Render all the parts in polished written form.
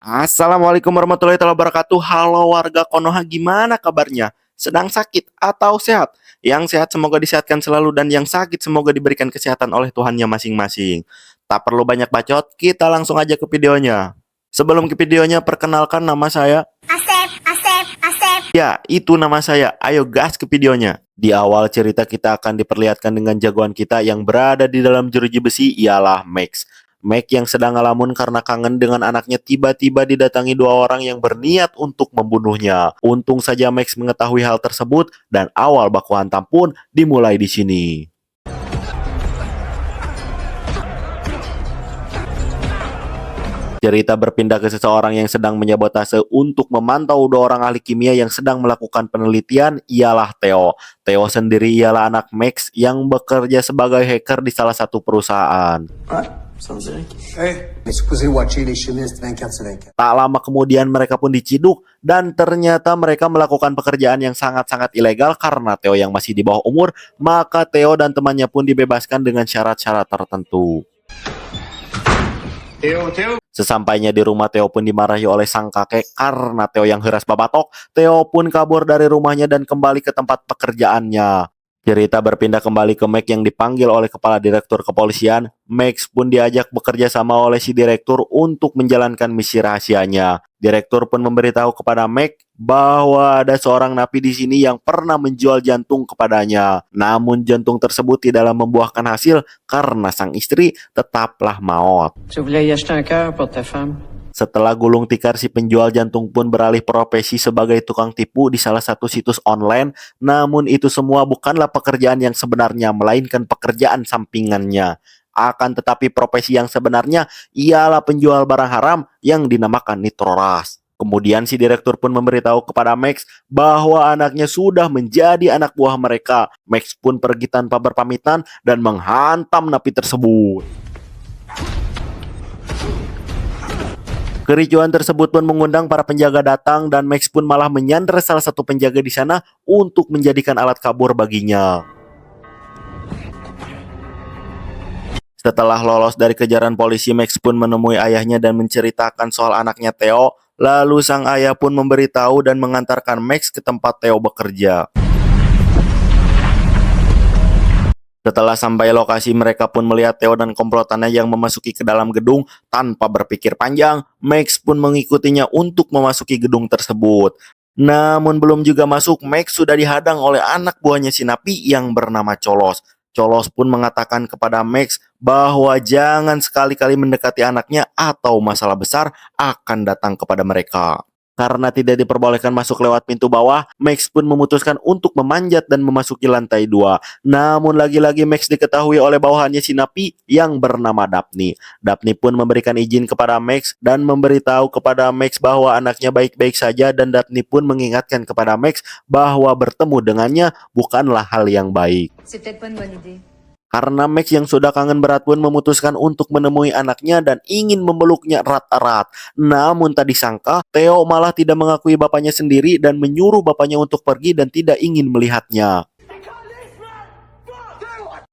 Assalamualaikum warahmatullahi wabarakatuh. Halo warga Konoha, gimana kabarnya? Sedang sakit atau sehat? Yang sehat semoga disehatkan selalu dan yang sakit semoga diberikan kesehatan oleh Tuhannya masing-masing. Tak perlu banyak bacot, kita langsung aja ke videonya. Sebelum ke videonya, perkenalkan nama saya. Asep. Ya, itu nama saya. Ayo gas ke videonya. Di awal cerita kita akan diperlihatkan dengan jagoan kita yang berada di dalam jeruji besi ialah Max. Max yang sedang ngelamun karena kangen dengan anaknya tiba-tiba didatangi dua orang yang berniat untuk membunuhnya. Untung saja Max mengetahui hal tersebut dan awal baku hantam pun dimulai di sini. Cerita berpindah ke seseorang yang sedang menyabotase untuk memantau dua orang ahli kimia yang sedang melakukan penelitian ialah Theo. Theo sendiri ialah anak Max yang bekerja sebagai hacker di salah satu perusahaan. Tak lama kemudian mereka pun diciduk dan ternyata mereka melakukan pekerjaan yang sangat-sangat ilegal karena Theo yang masih di bawah umur, maka Theo dan temannya pun dibebaskan dengan syarat-syarat tertentu. Sesampainya di rumah, Theo pun dimarahi oleh sang kakek karena Theo yang heras babatok. Theo pun kabur dari rumahnya dan kembali ke tempat pekerjaannya. Cerita berpindah kembali ke Max yang dipanggil oleh kepala direktur kepolisian. Max pun diajak bekerja sama oleh si direktur untuk menjalankan misi rahasianya. Direktur pun memberitahu kepada Max bahwa ada seorang napi di sini yang pernah menjual jantung kepadanya. Namun jantung tersebut tidaklah membuahkan hasil karena sang istri tetaplah maut. Tu voulais y acheter un cœur pour ta femme? Setelah gulung tikar, si penjual jantung pun beralih profesi sebagai tukang tipu di salah satu situs online. Namun itu semua bukanlah pekerjaan yang sebenarnya, melainkan pekerjaan sampingannya. Akan tetapi profesi yang sebenarnya ialah penjual barang haram yang dinamakan nitroras. Kemudian si direktur pun memberitahu kepada Max bahwa anaknya sudah menjadi anak buah mereka. Max pun pergi tanpa berpamitan dan menghantam napi tersebut. Kericuhan tersebut pun mengundang para penjaga datang dan Max pun malah menyandera salah satu penjaga di sana untuk menjadikan alat kabur baginya. Setelah lolos dari kejaran polisi, Max pun menemui ayahnya dan menceritakan soal anaknya Theo. Lalu sang ayah pun memberitahu dan mengantarkan Max ke tempat Theo bekerja. Setelah sampai lokasi, mereka pun melihat Theo dan komplotannya yang memasuki ke dalam gedung. Tanpa berpikir panjang, Max pun mengikutinya untuk memasuki gedung tersebut. Namun belum juga masuk, Max sudah dihadang oleh anak buahnya si napi yang bernama Cholos. Cholos pun mengatakan kepada Max bahwa jangan sekali-kali mendekati anaknya atau masalah besar akan datang kepada mereka. Karena tidak diperbolehkan masuk lewat pintu bawah, Max pun memutuskan untuk memanjat dan memasuki lantai 2. Namun lagi-lagi Max diketahui oleh bawahannya si napi yang bernama Daphne. Daphne pun memberikan izin kepada Max dan memberitahu kepada Max bahwa anaknya baik-baik saja, dan Daphne pun mengingatkan kepada Max bahwa bertemu dengannya bukanlah hal yang baik. C'est peut-être pas une bonne idée. Karena Max yang sudah kangen berat pun memutuskan untuk menemui anaknya dan ingin memeluknya erat-erat. Namun tak disangka, Theo malah tidak mengakui bapaknya sendiri dan menyuruh bapaknya untuk pergi dan tidak ingin melihatnya.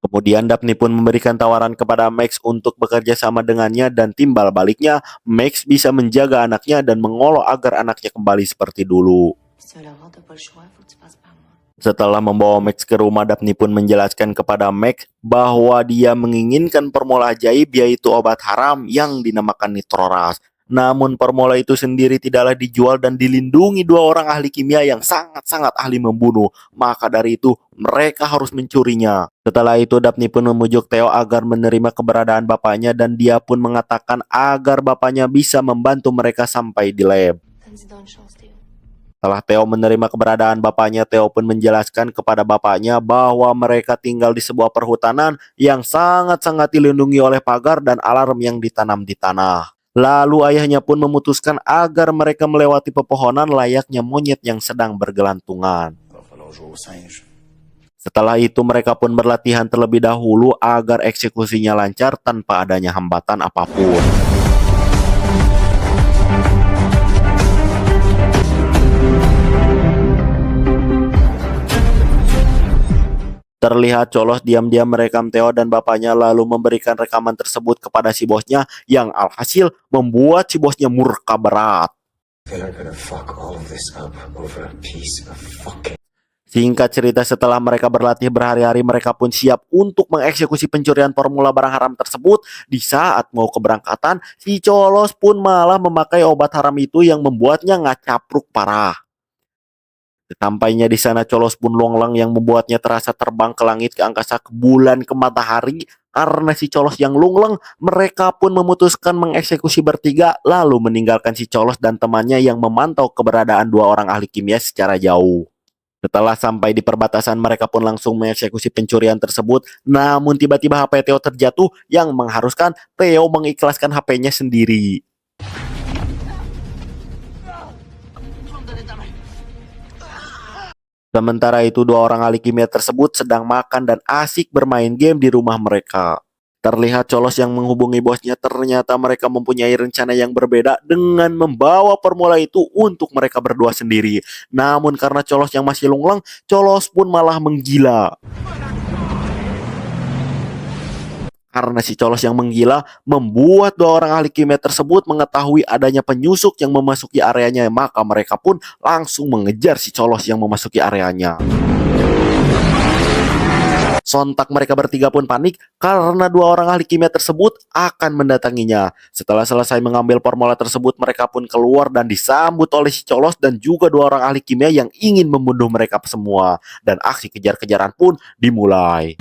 Kemudian Daphne pun memberikan tawaran kepada Max untuk bekerja sama dengannya, dan timbal baliknya Max bisa menjaga anaknya dan mengolok agar anaknya kembali seperti dulu. Si tu veux l'avoir, t'as pas le choix, faut que tu passes par moi. Setelah membawa Max ke rumah, Daphne pun menjelaskan kepada Max bahwa dia menginginkan formula ajaib, yaitu obat haram yang dinamakan nitroras. Namun formula itu sendiri tidaklah dijual dan dilindungi dua orang ahli kimia yang sangat-sangat ahli membunuh. Maka dari itu mereka harus mencurinya. Setelah itu Daphne pun memujuk Theo agar menerima keberadaan bapaknya, dan dia pun mengatakan agar bapaknya bisa membantu mereka sampai di lab. Donne-y donc une chance, Théo. Setelah Theo menerima keberadaan bapaknya, Theo pun menjelaskan kepada bapaknya bahwa mereka tinggal di sebuah perhutanan yang sangat-sangat dilindungi oleh pagar dan alarm yang ditanam di tanah. Lalu ayahnya pun memutuskan agar mereka melewati pepohonan layaknya monyet yang sedang bergelantungan. Setelah itu mereka pun berlatihan terlebih dahulu agar eksekusinya lancar tanpa adanya hambatan apapun. Terlihat Cholos diam-diam merekam Theo dan bapaknya lalu memberikan rekaman tersebut kepada si bosnya yang alhasil membuat si bosnya murka berat. They're gonna fuck all of this up over a piece of fucking. Singkat cerita, setelah mereka berlatih berhari-hari, mereka pun siap untuk mengeksekusi pencurian formula barang haram tersebut. Di saat mau keberangkatan, si Cholos pun malah memakai obat haram itu yang membuatnya ngacapruk parah. Sampainya di sana, Cholos pun longlang yang membuatnya terasa terbang ke langit, ke angkasa, ke bulan, ke matahari. Karena si Cholos yang lungleng, mereka pun memutuskan mengeksekusi bertiga, lalu meninggalkan si Cholos dan temannya yang memantau keberadaan dua orang ahli kimia secara jauh. Setelah sampai di perbatasan, mereka pun langsung mengeksekusi pencurian tersebut. Namun tiba-tiba HP Theo terjatuh yang mengharuskan Theo mengikhlaskan HP-nya sendiri. Sementara itu, dua orang ahli kimia tersebut sedang makan dan asik bermain game di rumah mereka. Terlihat Cholos yang menghubungi bosnya, ternyata mereka mempunyai rencana yang berbeda dengan membawa formula itu untuk mereka berdua sendiri. Namun karena Cholos yang masih lungleng, Cholos pun malah menggila. Karena si Cholos yang menggila membuat dua orang ahli kimia tersebut mengetahui adanya penyusup yang memasuki areanya, maka mereka pun langsung mengejar si Cholos yang memasuki areanya. Sontak mereka bertiga pun panik karena dua orang ahli kimia tersebut akan mendatanginya. Setelah selesai mengambil formula tersebut, mereka pun keluar dan disambut oleh si Cholos dan juga dua orang ahli kimia yang ingin membunuh mereka semua. Dan aksi kejar-kejaran pun dimulai.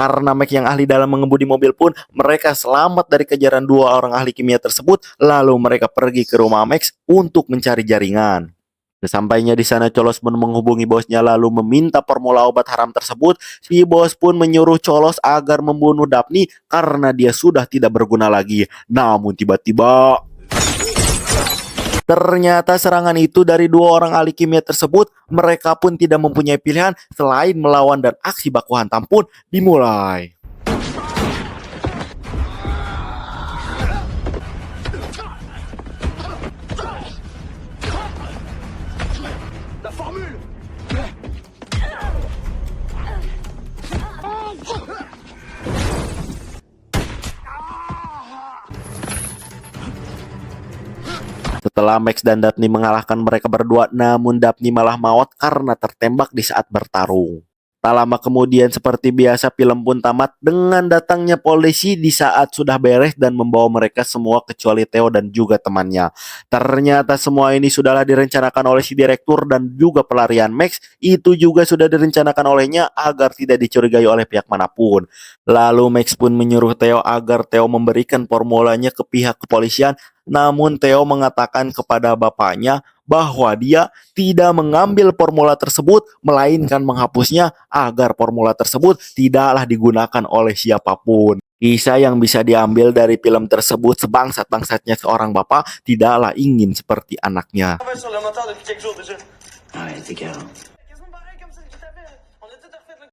Karena Max yang ahli dalam mengemudi mobil pun, mereka selamat dari kejaran dua orang ahli kimia tersebut. Lalu mereka pergi ke rumah Max untuk mencari jaringan. Sesampainya di sana, Cholos pun menghubungi bosnya lalu meminta formula obat haram tersebut. Si bos pun menyuruh Cholos agar membunuh Daphne karena dia sudah tidak berguna lagi. Namun tiba-tiba ternyata serangan itu dari dua orang ahli kimia tersebut. Mereka pun tidak mempunyai pilihan selain melawan dan aksi baku hantam pun dimulai. Setelah Max dan Daphne mengalahkan mereka berdua, namun Daphne malah maut karena tertembak di saat bertarung. Tak lama kemudian, seperti biasa, film pun tamat dengan datangnya polisi di saat sudah beres dan membawa mereka semua kecuali Theo dan juga temannya. Ternyata semua ini sudahlah direncanakan oleh si direktur dan juga pelarian Max itu juga sudah direncanakan olehnya agar tidak dicurigai oleh pihak manapun. Lalu Max pun menyuruh Theo agar Theo memberikan formulanya ke pihak kepolisian. Namun Theo mengatakan kepada bapaknya bahwa dia tidak mengambil formula tersebut, melainkan menghapusnya agar formula tersebut tidaklah digunakan oleh siapapun. Kisah yang bisa diambil dari film tersebut, sebangsat-bangsatnya seorang bapak tidaklah ingin seperti anaknya. Arrête, les gars.